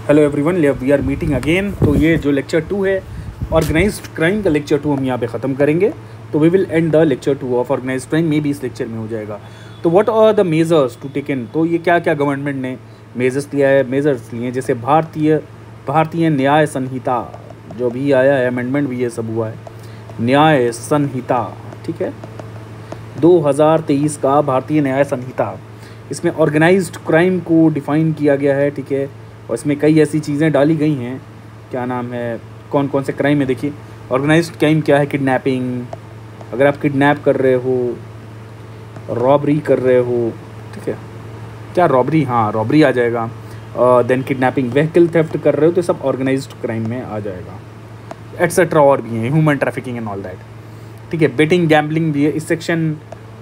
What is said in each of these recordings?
Hello everyone, we are meeting again. तो ये जो लेक्चर 2 है ऑर्गेनाइज्ड क्राइम का, लेक्चर 2 हम यहाँ पे ख़त्म करेंगे। तो we will end the lecture 2 of organised crime, मे भी इस लेक्चर में हो जाएगा। तो what are the measures to taken, तो ये क्या क्या गवर्नमेंट ने मेजर्स लिए हैं। जैसे भारतीय न्याय संहिता जो भी आया है, अमेंडमेंट भी ये सब हुआ है, न्याय संहिता, ठीक है, 2023 का भारतीय न्याय संहिता। इसमें ऑर्गेनाइज्ड क्राइम को डिफ़ाइन किया गया है, ठीक है। और इसमें कई ऐसी चीज़ें डाली गई हैं, क्या नाम है, कौन कौन से क्राइम है। देखिए ऑर्गेनाइज्ड क्राइम क्या है, किडनैपिंग, अगर आप किडनैप कर रहे हो, रॉबरी कर रहे हो, ठीक है, क्या रॉबरी, हाँ रॉबरी आ जाएगा। देन किडनैपिंग, व्हीकल थेफ्ट कर रहे हो तो सब ऑर्गेनाइज्ड क्राइम में आ जाएगा, एट्सेट्रा। और भी हैं, human trafficking and all that, ठीक है। बेटिंग, गैम्बलिंग भी है, इस सेक्शन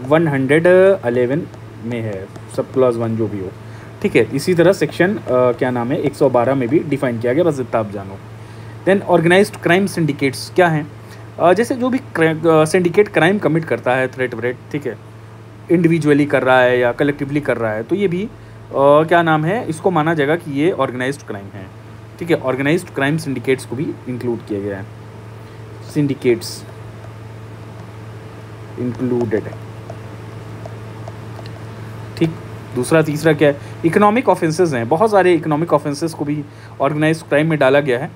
111 में है, सब क्लॉज 1 जो भी हो, ठीक है। इसी तरह सेक्शन क्या नाम है 112 में भी डिफाइन किया गया, बस इतना आप जानो। देन ऑर्गेनाइज्ड क्राइम सिंडिकेट्स क्या हैं, जैसे जो भी सिंडिकेट क्राइम कमिट करता है, थ्रेट व्रेट, ठीक है, इंडिविजुअली कर रहा है या कलेक्टिवली कर रहा है, तो ये भी क्या नाम है, इसको माना जाएगा कि ये ऑर्गेनाइज्ड क्राइम है, ठीक है। ऑर्गेनाइज्ड क्राइम सिंडिकेट्स को भी इंक्लूड किया गया है, सिंडिकेट्स इंक्लूडेड, ठीक। दूसरा तीसरा क्या है, इकोनॉमिक ऑफेंसेस हैं, बहुत सारे इकोनॉमिक ऑफेंसेस को भी ऑर्गेनाइज्ड क्राइम में डाला गया है,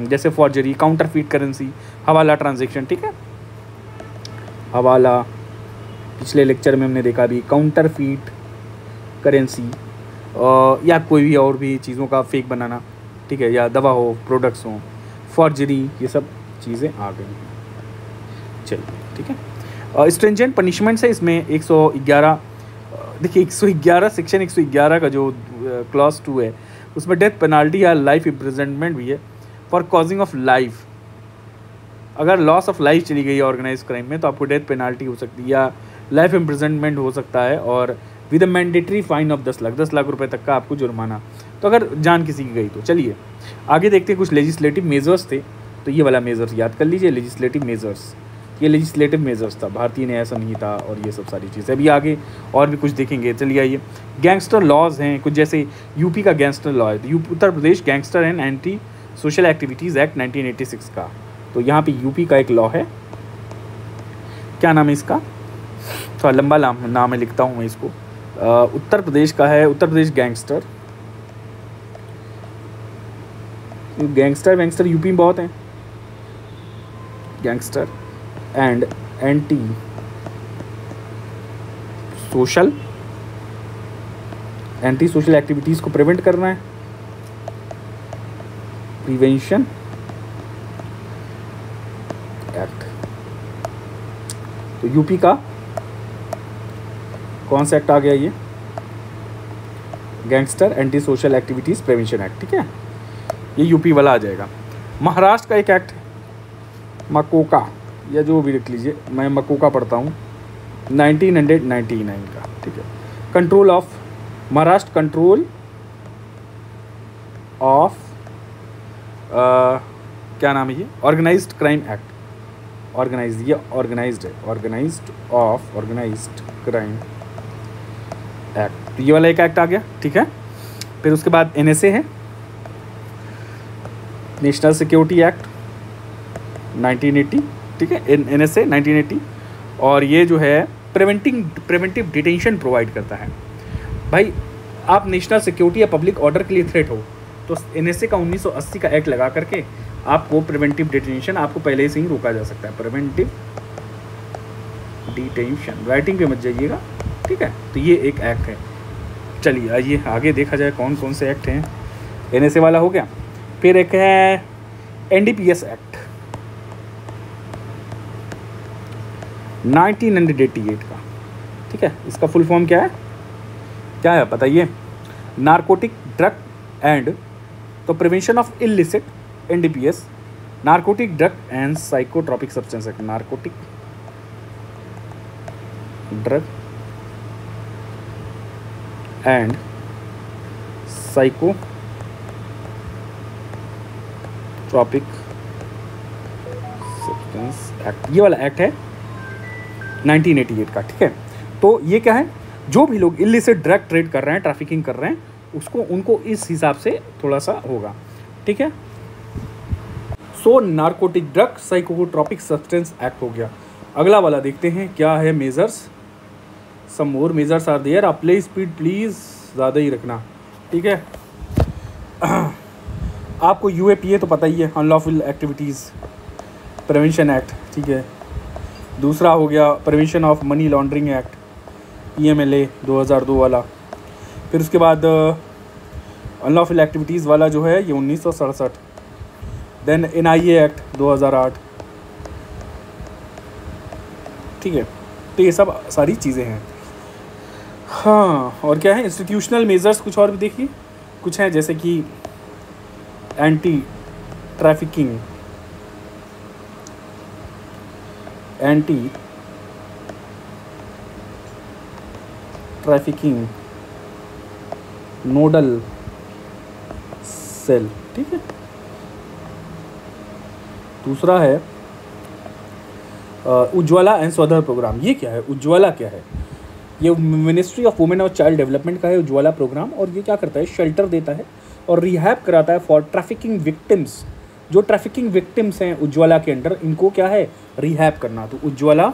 जैसे फॉर्जरी, काउंटरफीट करेंसी, हवाला ट्रांजैक्शन, ठीक है। हवाला पिछले लेक्चर में हमने देखा भी, काउंटरफीट करेंसी या कोई भी और भी चीज़ों का फेक बनाना, ठीक है, या दवा हो, प्रोडक्ट्स हो, फॉर्जरी, ये सब चीज़ें आ गई हैं। चलिए, ठीक है। स्ट्रिंजेंट पनिशमेंट्स है इसमें 111, देखिए 111 सेक्शन 111 का जो क्लॉज 2 है, उसमें डेथ पेनाल्टी या लाइफ इम्प्रिजनमेंट भी है फॉर कॉजिंग ऑफ लाइफ। अगर लॉस ऑफ लाइफ चली गई है ऑर्गेनाइज क्राइम में तो आपको डेथ पेनाल्टी हो सकती है या लाइफ इम्प्रिजनमेंट हो सकता है, और with a mandatory fine of 10 lakh रुपए तक का आपको जुर्माना, तो अगर जान किसी की गई तो। चलिए आगे देखते हैं, कुछ लेजिस्लेटिव मेजर्स थे, तो ये वाला मेजर्स याद कर लीजिए, लेजिस्लेटिव मेजर्स, ये लेजिस्लेटिव मेजर्स था, भारतीय न्याय संहिता और ये सब सारी चीज़ें। अभी आगे और भी कुछ देखेंगे, चलिए आइए। गैंगस्टर लॉज हैं कुछ, जैसे यूपी का गैंगस्टर लॉ है, Uttar Pradesh gangster and anti social activities act 1986 का, तो यहाँ पे यूपी का एक लॉ है, क्या नाम है इसका, थोड़ा लंबा नाम है, लिखता हूँ मैं इसको। उत्तर प्रदेश का है, उत्तर प्रदेश गैंगस्टर यूपी में बहुत हैं, gangster and anti social activities को प्रिवेंट करना है, प्रिवेंशन एक्ट। तो यूपी का कौन सा एक्ट आ गया, ये gangster anti social activities prevention act, ठीक है, ये यूपी वाला आ जाएगा। महाराष्ट्र का एक एक्ट मकोका, या जो भी लिख लीजिए, मैं मकोका पढ़ता हूँ, 1999 का, ठीक है। Control of Maharashtra, control of क्या नाम है ये, ऑर्गेनाइज्ड क्राइम एक्ट, ऑर्गेनाइज्ड, ये ऑर्गेनाइज्ड है, ऑर्गेनाइज्ड क्राइम एक्ट, ये वाला एक एक्ट आ गया, ठीक है। फिर उसके बाद NSA है, नेशनल सिक्योरिटी एक्ट 1980, ठीक है, NSA 1980, और ये जो है प्रिवेंटिव डिटेंशन प्रोवाइड करता है। भाई आप नेशनल सिक्योरिटी या पब्लिक ऑर्डर के लिए थ्रेट हो तो NSA का 1980 का एक्ट लगा करके आपको प्रिवेंटिव डिटेंशन, आपको पहले से ही रोका जा सकता है, प्रिवेंटिव डिटेंशन, राइटिंग पे मत जाइएगा, ठीक है। तो ये एक एक्ट है। चलिए आइए आगे देखा जाए कौन कौन से एक्ट हैं। NSA वाला हो गया, फिर एक है NDPS एक्ट 1988 का, ठीक है। इसका फुल फॉर्म क्या है बताइए, नारकोटिक ड्रग एंड, तो prevention of illicit, NDPS, narcotic drug and psychotropic substance act, narcotic drug and psychotropic substance act, ये वाला एक्ट है 1988 का, ठीक है। तो ये क्या है, जो भी लोग इलिसिट ड्रग ट्रेड कर रहे हैं, ट्रैफिकिंग कर रहे हैं, उसको उनको इस हिसाब से थोड़ा सा होगा, ठीक है। So narcotic drug psychotropic substance act हो गया। अगला वाला देखते हैं क्या है measures. Some more measures are there. आप प्ले स्पीड प्लीज़ ज़्यादा ही रखना, ठीक है। आपको UAPA तो पता ही है, अनलॉफुल एक्टिविटीज़ प्रिवेंशन एक्ट, ठीक है। दूसरा हो गया prevention of money laundering act, PMLA 2002 वाला। फिर उसके बाद अनलॉफुल एक्टिविटीज़ वाला जो है ये 1967। देन NIA एक्ट 2008, ठीक है। तो ये सब सारी चीज़ें हैं। हाँ, और क्या है इंस्टीट्यूशनल मेजर्स, कुछ और भी देखिए। कुछ हैं जैसे कि एंटी ट्रैफिकिंग नोडल सेल, ठीक है। दूसरा है उज्ज्वला एंड स्वधर प्रोग्राम। ये क्या है? उज्ज्वला क्या है? ये मिनिस्ट्री ऑफ वुमेन और चाइल्ड डेवलपमेंट का है उज्ज्वला प्रोग्राम। और ये क्या करता है? शेल्टर देता है और रिहैब कराता है फॉर ट्रैफिकिंग विक्टिम्स। जो ट्रैफिकिंग विक्टिम्स हैं उज्ज्वला के अंडर, इनको क्या है? रिहैब करना। तो उज्ज्वला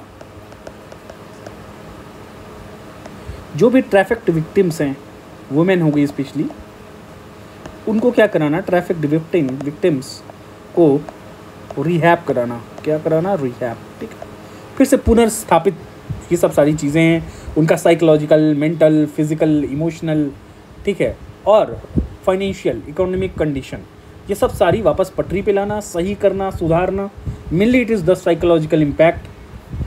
जो भी ट्रैफिक्ड विक्टिम्स हैं, वुमेन हो गई स्पेशली, उनको क्या कराना? ट्रैफिक्ड विक्टिम्स को रिहैब कराना। क्या कराना? रिहैब, ठीक है। फिर से पुनर्स्थापित, ये सब सारी चीज़ें हैं। उनका साइकोलॉजिकल, मेंटल, फिजिकल, इमोशनल, ठीक है, और फाइनेंशियल, इकोनॉमिक कंडीशन, ये सब सारी वापस पटरी पे लाना, सही करना, सुधारना। Mainly it is the psychological impact,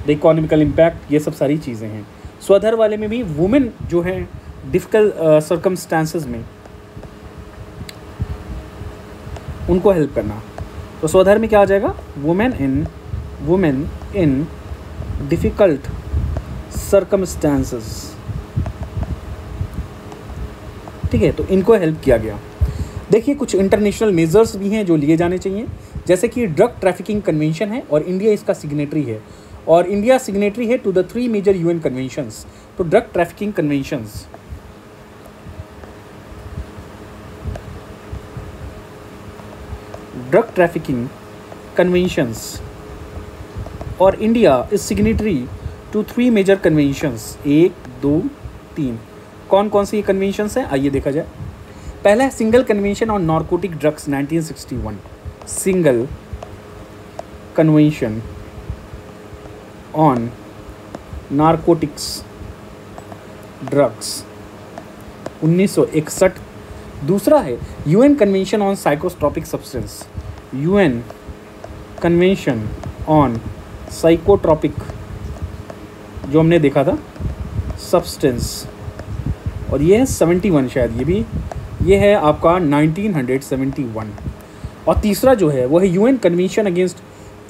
the economical impact, ये सब सारी चीज़ें हैं। स्वधर वाले में भी वुमेन जो हैं डिफ़िकल्ट सर्कमस्टांसेस में उनको हेल्प करना। तो स्वधर में क्या आ जाएगा? वुमेन इन डिफ़िकल्ट सर्कमस्टांसेस, ठीक है। तो इनको हेल्प किया गया। देखिए कुछ इंटरनेशनल मेजर्स भी हैं जो लिए जाने चाहिए, जैसे कि ड्रग ट्रैफिकिंग कन्वेंशन है और इंडिया इसका सिग्नेटरी है, और इंडिया सिग्नेटरी है to the 3 major UN conventions. तो ड्रग ट्रैफिकिंग कन्वेंशंस, और India is signatory to 3 major conventions. 1, 2, 3। कौन कौन सी ये कन्वेंशंस हैं? आइए देखा जाए। पहला है single convention on narcotic drugs 1961। Single convention on narcotics drugs 1961। दूसरा है UN convention on psychotropic substance, UN convention on psychotropic, जो हमने देखा था सब्सटेंस, और ये है 71 शायद, ये है आपका 1971। और तीसरा जो है वो है UN convention against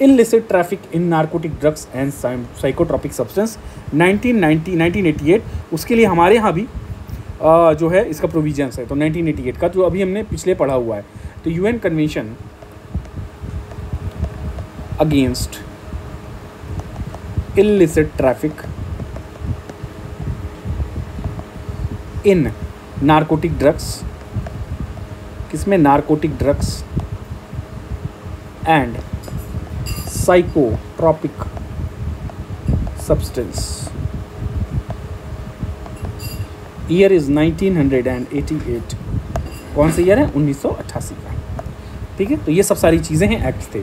illicit traffic in narcotic drugs and psychotropic substance 1988। उसके लिए हमारे यहाँ भी जो है इसका प्रोविजंस है। तो 1988 का जो अभी हमने पिछले पढ़ा हुआ है। तो UN convention against illicit traffic in narcotic drugs, किसमें? Narcotic drugs and psychotropic substance. Year is 1988। कौन सा ईयर है? 1988 का, ठीक है। तो ये सब सारी चीज़ें हैं, एक्ट थे।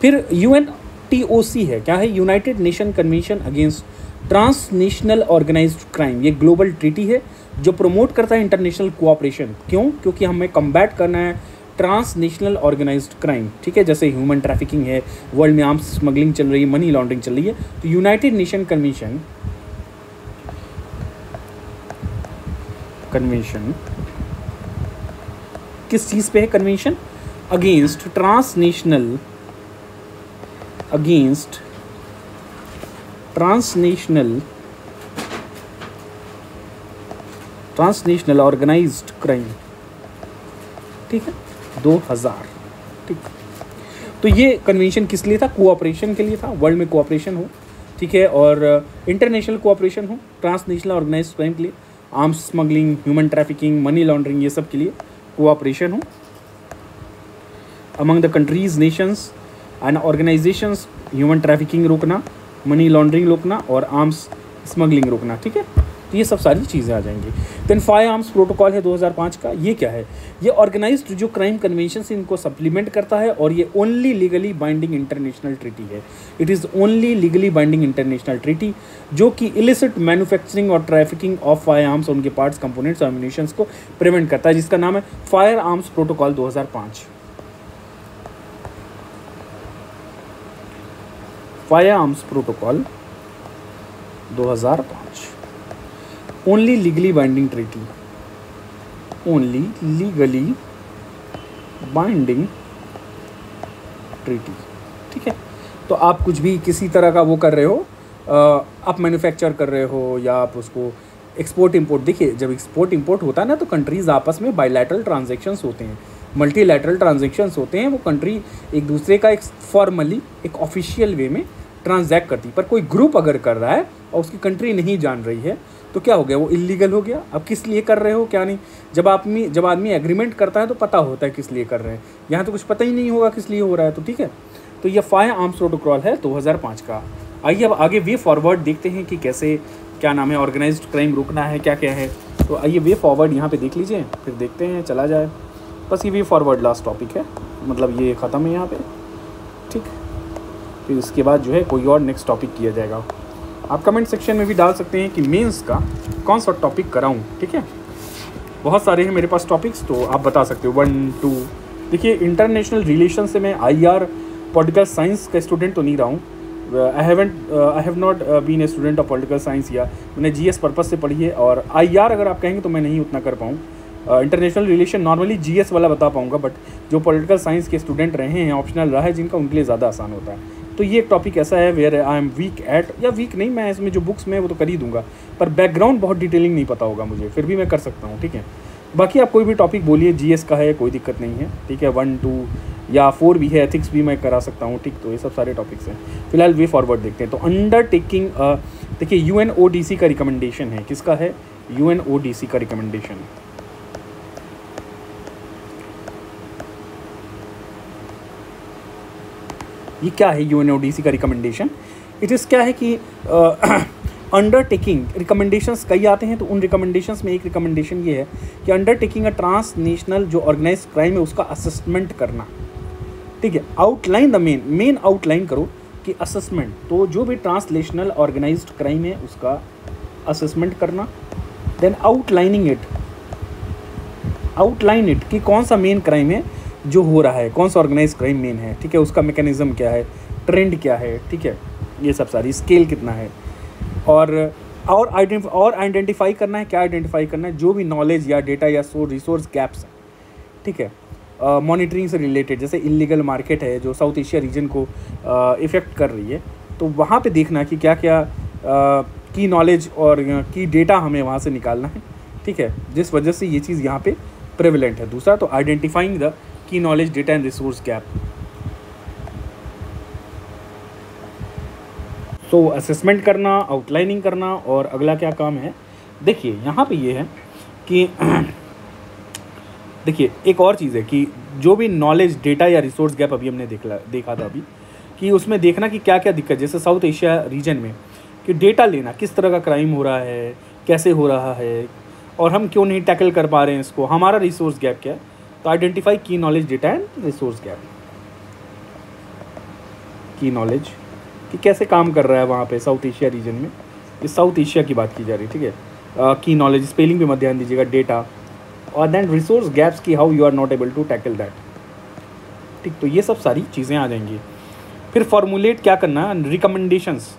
फिर UNTOC है, क्या है? United Nation convention against transnational organised crime. ये ग्लोबल ट्रीटी है जो प्रमोट करता है इंटरनेशनल कोऑपरेशन। क्यों? क्योंकि हमें कम्बैट करना है ट्रांसनेशनल ऑर्गेनाइज्ड क्राइम, ठीक है। जैसे ह्यूमन ट्रैफिकिंग है, वर्ल्ड में आर्म्स स्मगलिंग चल रही है, मनी लॉन्ड्रिंग चल रही है। तो यूनाइटेड नेशन कन्वेंशन किस चीज़ पे है? Convention against transnational organised crime, ठीक है, 2000, ठीक। तो ये कन्वेंशन किस लिए था? कोऑपरेशन के लिए था, वर्ल्ड में कोऑपरेशन हो, ठीक है, और इंटरनेशनल कोऑपरेशन हो ट्रांसनेशनल ऑर्गेनाइज्ड क्राइम के लिए। Arms smuggling, human trafficking, money laundering, ये सब के लिए कोऑपरेशन हो among the countries, Nations and organisations. Human trafficking रोकना, मनी लॉन्ड्रिंग रोकना और आर्म्स स्मगलिंग रोकना, ठीक है। तो ये सब सारी चीज़ें आ जाएंगी। देन फायर आर्म्स प्रोटोकॉल है 2005 का। ये क्या है? ये ऑर्गेनाइज्ड जो क्राइम कन्वेंशन से इनको सप्लीमेंट करता है और ये only legally binding international treaty है। It is only legally binding international treaty जो कि इलिसिट मैन्युफैक्चरिंग और ट्रैफिकिंग ऑफ फायर आर्म्स, उनके पार्ट्स, कंपोनेंट्स और एम्यूनिशंस को प्रिवेंट करता है, जिसका नाम है firearms protocol 2005। Firearms protocol 2005 only legally binding treaty, only legally binding treaty, ठीक है। तो आप कुछ भी किसी तरह का वो कर रहे हो, आप मैन्युफैक्चर कर रहे हो या आप उसको एक्सपोर्ट इंपोर्ट, देखिए जब एक्सपोर्ट इंपोर्ट होता है ना तो कंट्रीज़ आपस में बायलैटरल ट्रांजैक्शंस होते हैं, मल्टीलैटरल ट्रांजैक्शंस होते हैं। वो कंट्री एक दूसरे का एक फॉर्मली एक ऑफिशियल वे में ट्रांजैक्ट करती है। पर कोई ग्रुप अगर कर रहा है और उसकी कंट्री नहीं जान रही है तो क्या हो गया? वो इलीगल हो गया। अब किस लिए कर रहे हो क्या नहीं, जब आदमी एग्रीमेंट करता है तो पता होता है किस लिए कर रहे हैं। यहाँ तो कुछ पता ही नहीं होगा किस लिए हो रहा है, तो ठीक है। तो ये फायर आर्म्स प्रोटोकॉल है 2005 का। आइए अब आगे वे फॉरवर्ड देखते हैं कि कैसे, क्या नाम है, ऑर्गेनाइज्ड क्राइम रोकना है, क्या क्या है। तो आइए वे फॉरवर्ड यहाँ पे देख लीजिए, फिर देखते हैं चला जाए। बस ये वे फॉरवर्ड लास्ट टॉपिक है, मतलब ये ख़त्म है यहाँ पे, ठीक। फिर इसके बाद जो है कोई और नेक्स्ट टॉपिक किया जाएगा। आप कमेंट सेक्शन में भी डाल सकते हैं कि मेंस का कौन सा टॉपिक कराऊं, ठीक है। बहुत सारे हैं मेरे पास टॉपिक्स, तो आप बता सकते हो 1 2। देखिए इंटरनेशनल रिलेशन से मैं IR पॉलिटिकल साइंस का स्टूडेंट तो नहीं रहा हूँ। I have not been a student of political science, या मैंने GS पर्पज़ से पढ़ी है। और IR अगर आप कहेंगे तो मैं नहीं उतना कर पाऊँ। इंटरनेशनल रिलेशन नॉर्मली GS वाला बता पाऊँगा, बट जो पॉलिटिकल साइंस के स्टूडेंट रहे हैं, ऑप्शनल रहा है जिनका, उनके लिए ज़्यादा आसान होता है। तो ये एक टॉपिक ऐसा है where I am weak at, या वीक नहीं, मैं इसमें जो बुक्स में वो तो कर ही दूंगा, पर बैकग्राउंड बहुत डिटेलिंग नहीं पता होगा मुझे, फिर भी मैं कर सकता हूँ, ठीक है। बाकी आप कोई भी टॉपिक बोलिए, GS का है कोई दिक्कत नहीं है, ठीक है। 1 2 या 4 भी है, एथिक्स भी मैं करा सकता हूँ, ठीक। तो ये सब सारे टॉपिक्स हैं। फिलहाल वे फॉरवर्ड देखते हैं। तो अंडरटेकिंग, देखिए UNODC का रिकमेंडेशन है, किसका है? UNODC का रिकमेंडेशन। ये क्या है UNODC का रिकमेंडेशन? इट इज़ क्या है कि अंडरटेकिंग रिकमेंडेशंस कई आते हैं, तो उन रिकमेंडेशंस में एक रिकमेंडेशन ये है कि अंडरटेकिंग अ ट्रांसनेशनल जो ऑर्गेनाइज्ड क्राइम है उसका असेसमेंट करना, ठीक है। आउटलाइन द मेन आउटलाइन करो कि असेसमेंट, तो जो भी ट्रांसनेशनल ऑर्गेनाइज्ड क्राइम है उसका असेसमेंट करना। देन आउटलाइन इट कि कौन सा मेन क्राइम है जो हो रहा है, कौन सा ऑर्गेनाइज क्राइम मेन है, ठीक है। उसका मैकेनिज्म क्या है, ट्रेंड क्या है, ठीक है। ये सब सारी स्केल कितना है, और आइडेंटिफाई करना है। क्या आइडेंटिफाई करना है? जो भी नॉलेज या डेटा या रिसोर्स गैप्स हैं, ठीक है। मॉनिटरिंग से रिलेटेड, जैसे इलीगल मार्केट है जो साउथ एशिया रीजन को इफ़ेक्ट कर रही है, तो वहाँ पे देखना कि क्या क्या की नॉलेज और की डेटा हमें वहाँ से निकालना है, ठीक है, जिस वजह से ये चीज़ यहाँ पे प्रेवलेंट है। दूसरा तो identifying the key knowledge data and resource gap. तो असेसमेंट करना, आउटलाइनिंग करना, और अगला क्या काम है? देखिए यहाँ पे ये है कि देखिए एक और चीज़ है कि जो भी नॉलेज डेटा या रिसोर्स गैप अभी हमने देखा था अभी, कि उसमें देखना कि क्या क्या दिक्कत, जैसे साउथ एशिया रीजन में कि डेटा लेना, किस तरह का क्राइम हो रहा है, कैसे हो रहा है, और हम क्यों नहीं टैकल कर पा रहे हैं इसको, हमारा रिसोर्स गैप क्या है। तो आइडेंटिफाई की knowledge data and resource gap. की नॉलेज कि कैसे काम कर रहा है वहाँ पे साउथ एशिया रीजन में, इस साउथ एशिया की बात की जा रही है, ठीक है। की नॉलेज, स्पेलिंग पे मत ध्यान दीजिएगा, डेटा, और देन रिसोर्स गैप्स की how you are not able to tackle that, ठीक। तो ये सब सारी चीज़ें आ जाएंगी। फिर फॉर्मुलेट क्या करना, रिकमेंडेशंस,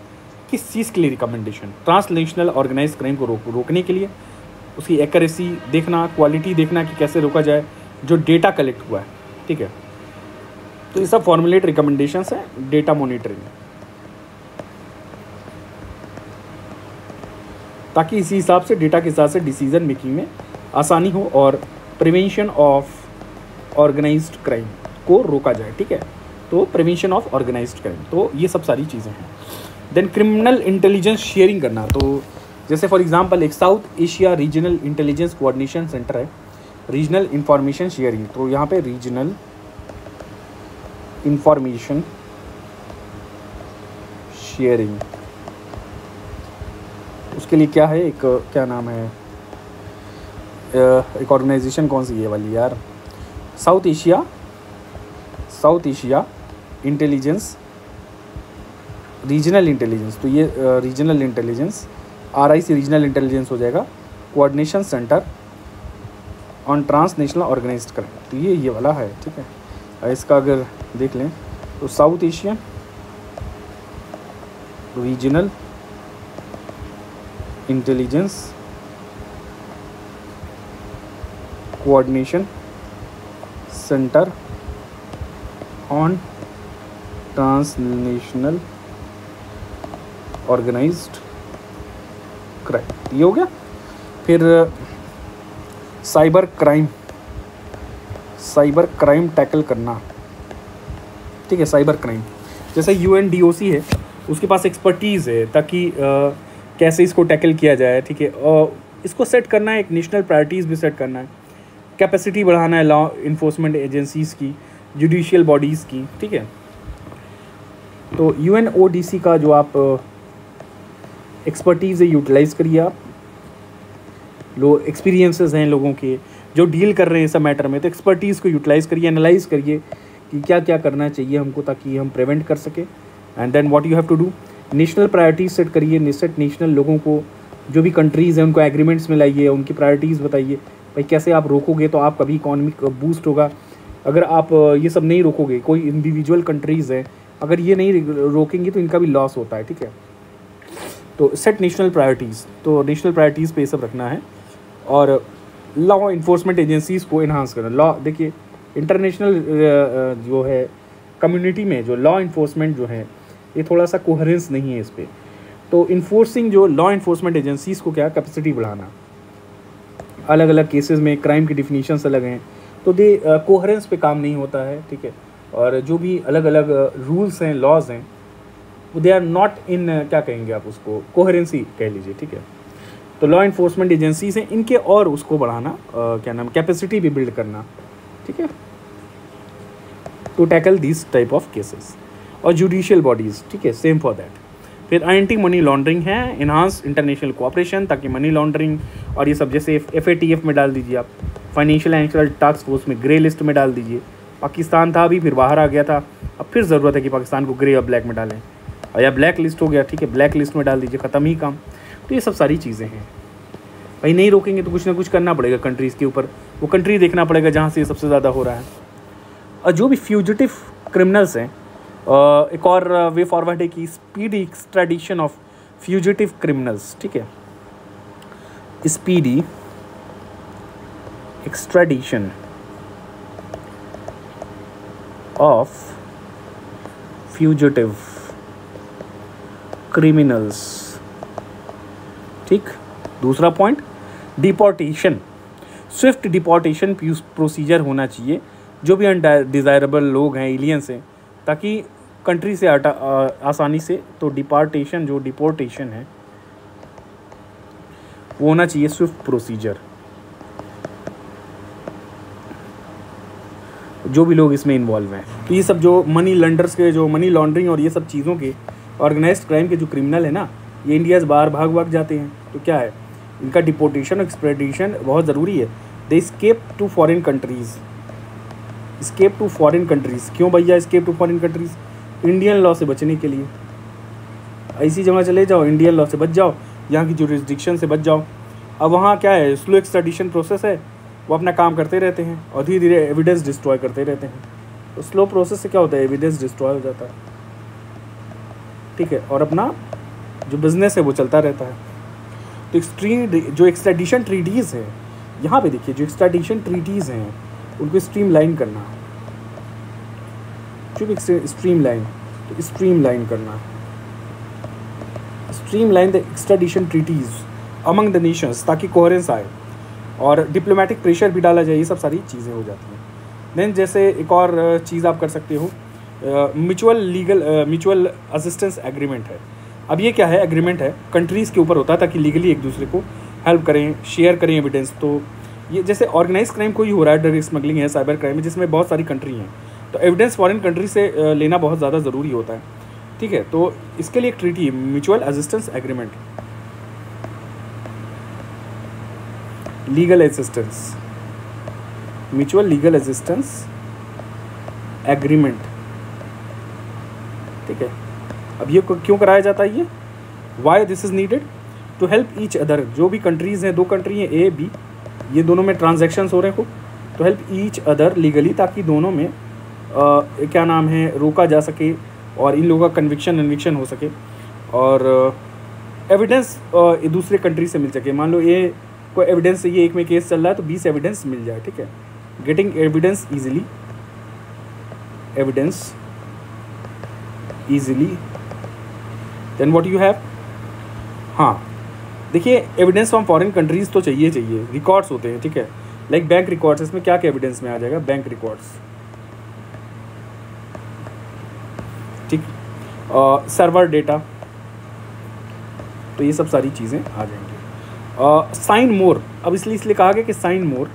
किस चीज़ के लिए रिकमेंडेशन? ट्रांसनेशनल ऑर्गेनाइज क्राइम को रोकने के लिए, उसकी एक्यूरेसी देखना, क्वालिटी देखना कि कैसे रोका जाए, जो डेटा कलेक्ट हुआ है, ठीक है। तो ये सब फॉर्मुलेट रिकमेंडेशंस हैं। डेटा मॉनिटरिंग, ताकि इसी हिसाब से डेटा के हिसाब से डिसीजन मेकिंग में आसानी हो और प्रिवेंशन ऑफ ऑर्गेनाइज्ड क्राइम को रोका जाए, ठीक है। तो प्रिवेंशन ऑफ ऑर्गेनाइज्ड क्राइम, तो ये सब सारी चीज़ें हैं। देन क्रिमिनल इंटेलिजेंस शेयरिंग करना, तो जैसे फॉर एग्जांपल एक south Asia regional intelligence coordination centre है, रीजनल इंफॉर्मेशन शेयरिंग, तो यहाँ पे रीजनल इंफॉर्मेशन शेयरिंग, उसके लिए क्या है, एक क्या नाम है, एक ऑर्गेनाइजेशन कौन सी है वाली यार, South Asia intelligence regional intelligence, तो ये regional intelligence RIC regional intelligence हो जाएगा, coordination centre on transnational organised crime, तो ये वाला है, ठीक है। इसका अगर देख लें तो South Asia regional intelligence coordination centre on transnational organised crime, ये हो गया। फिर साइबर क्राइम टैकल करना, ठीक है। साइबर क्राइम जैसे UNDOC है, उसके पास एक्सपर्टीज़ है ताकि कैसे इसको टैकल किया जाए, ठीक है। और इसको सेट करना है, एक नेशनल प्रायोरिटीज़ भी सेट करना है, कैपेसिटी बढ़ाना है लॉ इन्फोर्समेंट एजेंसीज़ की, जुडिशियल बॉडीज़ की, ठीक है। तो UNODC का जो आप एक्सपर्टीज़ है यूटिलाइज़ करिए, आप एक्सपीरियंसेस हैं लोगों के जो डील कर रहे हैं सब मैटर में, तो एक्सपर्टीज़ को यूटिलाइज़ करिए, एनालाइज़ करिए कि क्या क्या करना चाहिए हमको ताकि हम प्रिवेंट कर सकें। And then what you have to do, national priorities set करिए, नेशनल लोगों को, जो भी कंट्रीज़ हैं उनको एग्रीमेंट्स में लाइए, उनकी प्रायोरिटीज़ बताइए, भाई कैसे आप रोकोगे तो आप कभी इकॉनमिक बूस्ट होगा। अगर आप ये सब नहीं रोकोगे, कोई इंडिविजुअल कंट्रीज़ हैं अगर ये नहीं रोकेंगे तो इनका भी लॉस होता है, ठीक है। तो सेट नेशनल प्रायोरिटीज़, तो नेशनल प्रायोरिटीज़ पे ये सब रखना है। और लॉ इन्फोर्समेंट एजेंसीज़ को इन्हांस करना, लॉ देखिए इंटरनेशनल जो है कम्युनिटी में जो लॉ इन्फोर्समेंट जो है ये थोड़ा सा कोहेरेंस नहीं है इस पर, तो इन्फोर्सिंग जो लॉ इन्फोर्समेंट एजेंसीज़ को क्या कैपेसिटी बढ़ाना, अलग अलग केसेस में क्राइम की डिफिनीशंस अलग हैं, तो दे कोहेरेंस पे काम नहीं होता है, ठीक है। और जो भी अलग अलग रूल्स हैं, लॉज हैं, दे आर नॉट इन क्या कहेंगे आप उसको, कोहेरेंसी कह लीजिए, ठीक है। तो लॉ इन्फोर्समेंट एजेंसीज हैं इनके, और उसको बढ़ाना, क्या नाम, कैपेसिटी भी बिल्ड करना, ठीक है, to tackle this type of cases. और जुडिशियल बॉडीज़, ठीक है, सेम फॉर दैट। फिर एंटी मनी लॉन्ड्रिंग है, इन्हांस इंटरनेशनल कोऑपरेशन, ताकि मनी लॉन्ड्रिंग और ये सब जैसे FATF में डाल दीजिए आप, फाइनेंशियल एंड टास्क फोर्स में ग्रे लिस्ट में डाल दीजिए। पाकिस्तान था अभी, फिर बाहर आ गया था, अब फिर ज़रूरत है कि पाकिस्तान को ग्रे और ब्लैक में डालें, और या ब्लैक लिस्ट हो गया, ठीक है, ब्लैक लिस्ट में डाल दीजिए, ख़त्म ही काम। तो ये सब सारी चीज़ें हैं भाई, नहीं रोकेंगे तो कुछ ना कुछ करना पड़ेगा कंट्रीज़ के ऊपर, वो कंट्री देखना पड़ेगा जहाँ से ये सबसे ज़्यादा हो रहा है। और जो भी फ्यूजिटिव क्रिमिनल्स हैं, एक और वे फॉरवर्ड है कि speedy extradition of fugitive criminals, ठीक है, speedy extradition of fugitive criminals, ठीक। दूसरा point, deportation, Swift deportation procedure होना चाहिए, जो भी अनडिज़ायरेबल लोग हैं, एलियंस हैं, ताकि कंट्री से आसानी से, तो डिपोर्टेशन है वो होना चाहिए स्विफ्ट प्रोसीजर, जो भी लोग इसमें इन्वॉल्व हैं। तो ये सब जो मनी लॉन्डर्स के, जो मनी लॉन्ड्रिंग और ये सब चीज़ों के, ऑर्गेनाइज्ड क्राइम के जो क्रिमिनल है ना, ये इंडिया से बाहर भाग जाते हैं, तो क्या है इनका डिपोर्टेशन और एक्सट्रेडिशन बहुत ज़रूरी है। They escape to foreign countries, escape to foreign countries, क्यों भैया escape to foreign countries? Indian law से बचने के लिए। ऐसी जगह चले जाओ, इंडियन लॉ से बच जाओ, यहाँ की जुरिस्डिक्शन से बच जाओ। अब वहाँ क्या है, स्लो एक्सट्रेडिशन प्रोसेस है, वो अपना काम करते रहते हैं और धीरे धीरे एविडेंस डिस्ट्रॉय करते रहते हैं। तो स्लो प्रोसेस से क्या होता है, एविडेंस डिस्ट्रॉय हो जाता है, ठीक है, और अपना जो बिज़नेस है वो चलता रहता है। तो जो एक्सट्रेडिशन ट्रीटीज़ है, यहाँ पे देखिए जो एक्सट्रेडिशन ट्रीटीज़ हैं उनको स्ट्रीमलाइन करना, जो भी स्ट्रीमलाइन करना, streamline the extradition treaties among the Nations, ताकि कोहेरेंस आए और डिप्लोमेटिक प्रेशर भी डाला जाए, ये सब सारी चीज़ें हो जाती हैं। देन जैसे एक और चीज़ आप कर सकते हो, म्यूचुअल असिस्टेंस एग्रीमेंट है, अब ये क्या है, एग्रीमेंट है, कंट्रीज़ के ऊपर होता है ताकि लीगली एक दूसरे को हेल्प करें, शेयर करें एविडेंस। तो ये जैसे ऑर्गेनाइज क्राइम कोई हो रहा है, ड्रग स्मगलिंग है, साइबर क्राइम है, जिसमें बहुत सारी कंट्री हैं, तो एविडेंस फॉरेन कंट्री से लेना बहुत ज़्यादा ज़रूरी होता है, ठीक है। तो इसके लिए एक treaty, mutual assistance agreement, legal assistance, mutual legal assistance agreement, ठीक है। अब ये क्यों कराया जाता है, ये why this is needed, to help each other. जो भी कंट्रीज़ हैं, 2 कंट्री हैं ए बी, ये दोनों में ट्रांजैक्शंस हो रहे हैं, तो हेल्प ईच अदर लीगली, ताकि दोनों में क्या नाम है, रोका जा सके और इन लोगों का कन्विक्शन हो सके, और एविडेंस दूसरे कंट्री से मिल सके। मान लो ये कोई एविडेंस से ये एक में केस चल रहा है तो 20 एविडेंस मिल जाए, ठीक है। Getting evidence easily then what you have. हाँ देखिए, एविडेंस फ्रॉम फॉरेन कंट्रीज़ तो चाहिए, रिकॉर्ड्स होते हैं, ठीक है, लाइक बैंक रिकॉर्ड्स। इसमें क्या क्या एविडेंस में आ जाएगा, बैंक रिकॉर्ड्स, ठीक, सर्वर डेटा, तो ये सब सारी चीज़ें आ जाएंगी। साइन मोर, अब इसलिए कहा गया कि साइन मोर,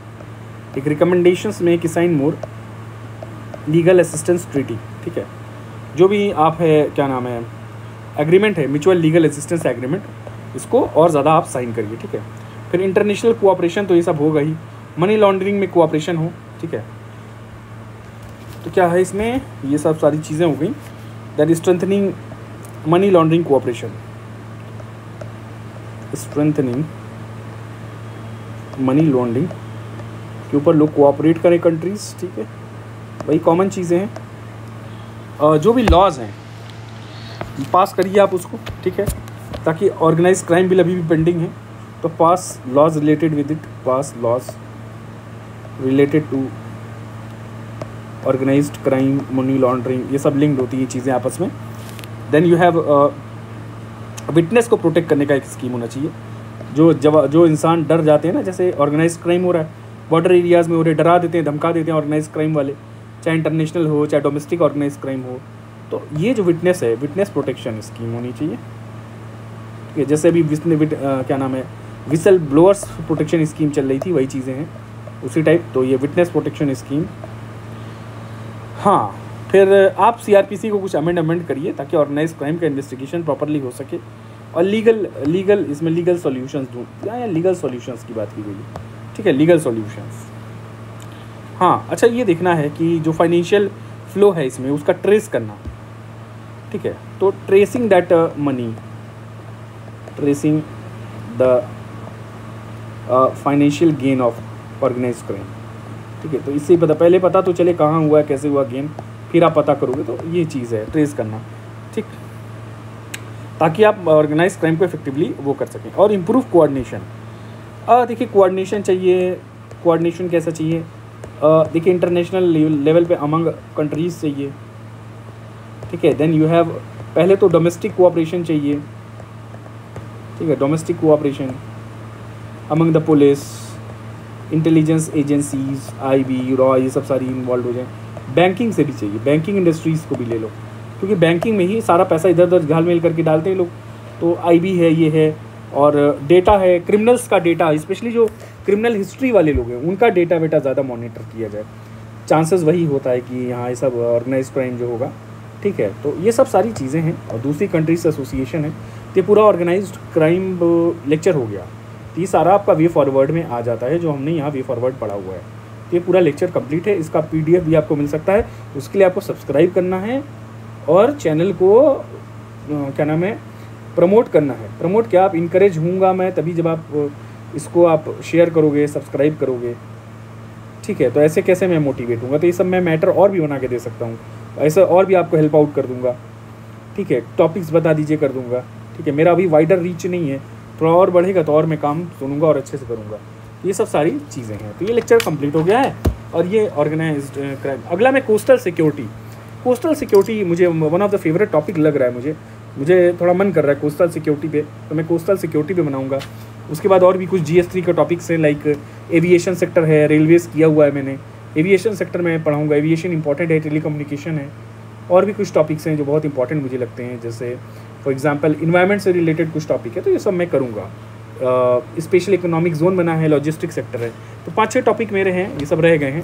एक रिकमेंडेशंस में कि साइन मोर लीगल असिस्टेंस ट्रीटी, ठीक है। जो भी आप है, क्या नाम है, एग्रीमेंट है, म्यूचुअल लीगल असिस्टेंस एग्रीमेंट, इसको और ज़्यादा आप साइन करिए, ठीक है। फिर इंटरनेशनल कोऑपरेशन, तो ये सब होगा ही, मनी लॉन्ड्रिंग में कोऑपरेशन हो, ठीक है। तो क्या है इसमें, ये सब सारी चीज़ें हो गई। That strengthening money laundering cooperation, strengthening money laundering के ऊपर लोग कोऑपरेट करें कंट्रीज़, ठीक है, वही कॉमन चीज़ें हैं। जो भी लॉज हैं पास करिए आप उसको, ठीक है, ताकि ऑर्गेनाइज क्राइम बिल अभी भी पेंडिंग है, तो pass laws related with it, pass laws related to organised crime, money laundering, ये सब लिंक्ड होती हैं चीज़ें आपस में। देन यू हैव विटनेस को प्रोटेक्ट करने का एक स्कीम होना चाहिए। जो इंसान डर जाते हैं ना, जैसे ऑर्गेनाइज क्राइम हो रहा है, बॉर्डर एरियाज़ में हो रहे, डरा देते हैं, धमका देते हैं ऑर्गेनाइज क्राइम वाले, चाहे इंटरनेशनल हो चाहे डोमेस्टिक ऑर्गेनाइज क्राइम हो, तो ये जो विटनेस है, विटनेस प्रोटेक्शन स्कीम होनी चाहिए, ठीक है। जैसे अभी क्या नाम है, विसल ब्लोअर्स प्रोटेक्शन स्कीम चल रही थी, वही चीज़ें हैं उसी टाइप, तो ये विटनेस प्रोटेक्शन स्कीम। हाँ, फिर आप सीआरपीसी को कुछ अमेंडमेंट करिए ताकि ऑर्गेनाइज क्राइम का इन्वेस्टिगेशन प्रॉपरली हो सके, और लीगल इसमें लीगल सॉल्यूशंस ढूंढ, या लीगल सॉल्यूशंस की बात की गई है, ठीक है, लीगल सॉल्यूशंस। हाँ अच्छा, ये देखना है कि जो फाइनेंशियल फ्लो है इसमें उसका ट्रेस करना, ठीक है, तो tracing that money, tracing the financial gain of organise crime, ठीक है। तो इससे पहले पता तो चले कहाँ हुआ है, कैसे हुआ गेन, फिर आप पता करोगे, तो ये चीज़ है ट्रेस करना, ठीक, ताकि आप ऑर्गेनाइज क्राइम को इफेक्टिवली वो कर सकें। और इम्प्रूव कोऑर्डिनेशन, देखिए कोऑर्डिनेशन चाहिए, कोऑर्डिनेशन कैसा चाहिए, देखिए इंटरनेशनल लेवल पे अमंग कंट्रीज़ चाहिए, ठीक है। देन यू हैव, पहले तो डोमेस्टिक कोऑपरेशन चाहिए, ठीक है, domestic cooperation among the police, intelligence agencies, IB, raw, ये सब सारी इन्वॉल्व हो जाए। बैंकिंग से भी चाहिए, बैंकिंग इंडस्ट्रीज़ को भी ले लो, क्योंकि बैंकिंग में ही सारा पैसा इधर उधर घाल-मेल करके डालते हैं लोग, तो आईबी है, ये है, और डेटा है, क्रिमिनल्स का डेटा, स्पेशली जो क्रिमिनल हिस्ट्री वाले लोग हैं उनका डेटा वेटा ज़्यादा मॉनिटर किया जाए, चांसेस वही होता है कि यहाँ ये सब ऑर्गेनाइज क्राइम जो होगा, ठीक है। तो ये सब सारी चीज़ें हैं, और दूसरी कंट्री से एसोसिएशन है, तो ये पूरा ऑर्गेनाइज्ड क्राइम लेक्चर हो गया, तो ये सारा आपका वे फॉरवर्ड में आ जाता है, जो हमने यहाँ वे फॉरवर्ड पढ़ा हुआ है। तो ये पूरा लेक्चर कंप्लीट है, इसका PDF भी आपको मिल सकता है, उसके लिए आपको सब्सक्राइब करना है और चैनल को क्या नाम है, प्रमोट करना है। प्रमोट क्या, आप इनकरेज होऊंगा मैं तभी जब आप इसको आप शेयर करोगे, सब्सक्राइब करोगे, ठीक है। तो ऐसे कैसे मैं मोटिवेट होऊंगा, तो ये सब मैं मैटर और भी बना के दे सकता हूँ, ऐसा और भी आपको हेल्प आउट कर दूंगा, ठीक है, टॉपिक्स बता दीजिए कर दूंगा, ठीक है। मेरा अभी वाइडर रीच नहीं है, थोड़ा और बढ़ेगा तो और मैं काम सुनूंगा और अच्छे से करूँगा। ये सब सारी चीज़ें हैं। तो ये लेक्चर कंप्लीट हो गया है, और ये ऑर्गेनाइज्ड क्राइम। अगला मैं कोस्टल सिक्योरिटी, कोस्टल सिक्योरिटी मुझे one of the favourite topic लग रहा है, मुझे थोड़ा मन कर रहा है कोस्टल सिक्योरिटी पे, तो मैं कोस्टल सिक्योरिटी पे बनाऊंगा। उसके बाद और भी कुछ GS3 के टॉपिक्स हैं, लाइक एविएशन सेक्टर है, रेलवेज़ किया हुआ है मैंने, एविएशन सेक्टर में पढ़ाऊँगा, एविएशन इंपॉर्टेंट है, टेलीकम्युनिकेशन है, और भी कुछ टॉपिक्स हैं जो बहुत इंपॉर्टेंट मुझे लगते हैं, जैसे फॉर एग्जांपल इन्वायरमेंट से रिलेटेड कुछ टॉपिक है तो ये सब मैं करूँगा। स्पेशल इकोनॉमिक जोन बना है, लॉजिस्टिक सेक्टर है, तो 5-6 टॉपिक मेरे हैं, ये सब रह गए हैं,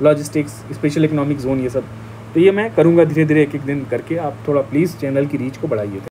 लॉजिस्टिक्स, स्पेशल इकोनॉमिक जोन, ये सब। तो ये मैं करूँगा धीरे धीरे एक एक दिन करके। आप थोड़ा प्लीज़ चैनल की रीच को बढ़ाइए।